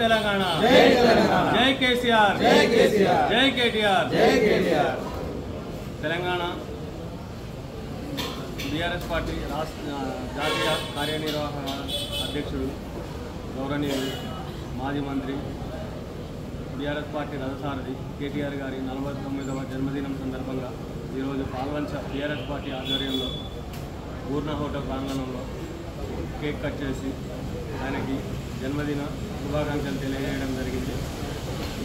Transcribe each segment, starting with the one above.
తెలంగాణ జై కేసీఆర్ జై KTR Telangana BRS party జాతీయ కార్యనిర్వాహక అధ్యక్షుడు గౌరవనీయులు మాజీ మంత్రి బీఆర్ఎస్ పార్టీ రథసారథి కేటీఆర్ గారి 49వ జన్మదినం సందర్భంగా ఈరోజు పాల్వంచ బీఆర్ఎస్ పార్టీ ఆధ్వర్యంలో పూర్ణ హోటల్ ప్రాంగణంలో కేక్ కట్ చేసి ఆయనకి జన్మదిన శుభాకాంక్షలు తెలియజేయడం జరిగింది.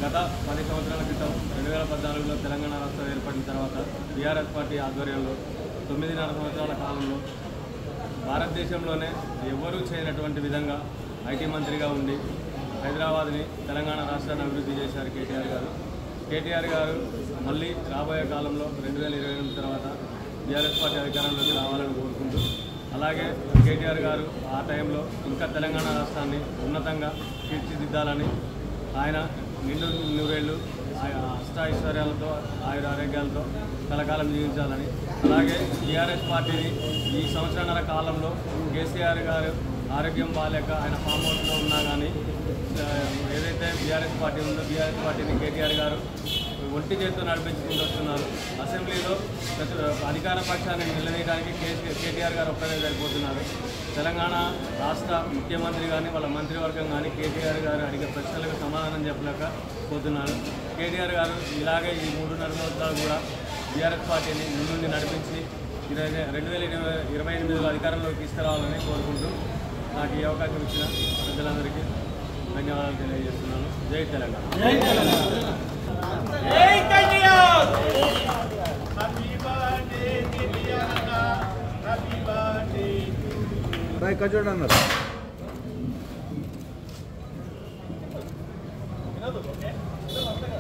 గత 10 సంవత్సరాల క్రితం 2014లో తెలంగాణ రాష్ట్రం ఏర్పడిన తర్వాత బీఆర్ఎస్ పార్టీ ఆధ్వర్యంలో 9.5 సంవత్సరాల కాలంలో భారతదేశంలోనే ఎవరూ చేయనటువంటి విధంగా ఐటీ మంత్రిగా ఉండి హైదరాబాద్ని తెలంగాణ రాష్ట్రాన్ని అభివృద్ధి చేశారు కేటీఆర్ గారు మళ్ళీ రాబోయే కాలంలో 2028 తర్వాత బీఆర్ఎస్ పార్టీ అధికారంలోకి రావాలని కోరుకుంటూ, అలాగే కేటీఆర్ గారు ఆ టైంలో ఇంకా తెలంగాణ రాష్ట్రాన్ని ఉన్నతంగా తీర్చిదిద్దాలని, ఆయన నిండు నూరేళ్లు అష్టాఐశ్వర్యాలతో ఆరోగ్యాలతో కలకాలం జీవించాలని, అలాగే బీఆర్ఎస్ పార్టీని ఈ సంవత్సరాల కాలంలో కేసీఆర్ గారు ఆరోగ్యం బాగాలేక ఆయన ఫామ్ హౌస్లో ఉన్నా కానీ ఏదైతే బీఆర్ఎస్ పార్టీ ఉందో బీఆర్ఎస్ పార్టీని కేటీఆర్ గారు ఒంటి చేతితో నడిపించుకుంటూ వస్తున్నారు. అసెంబ్లీలో అధికార పక్షాన్ని నిలదీయడానికి కేటీఆర్ గారు ఒక్కరే సరిపోతున్నారు. తెలంగాణ రాష్ట్ర ముఖ్యమంత్రి కానీ వాళ్ళ మంత్రివర్గం కానీ కేటీఆర్ గారు అడిగే ప్రశ్నలకు సమాధానం చెప్పలేకపోతున్నారు. కేటీఆర్ గారు ఇలాగే ఈ 3.5 సంవత్సరాలు కూడా బీఆర్ఎస్ పార్టీని ముందుండి నడిపించి 2028లో అధికారంలోకి తీసుకురావాలని కోరుకుంటూ నాకు ఈ అవకాశం ఇచ్చిన ప్రజలందరికీ ధన్యవాదాలు తెలియజేస్తున్నాను. జై తెలంగాణ. జై తెలంగాణ. జై KTR. Happy birthday KTR. Happy birthday. రాయ్ కజోడ్ అన్నారు. ఓకే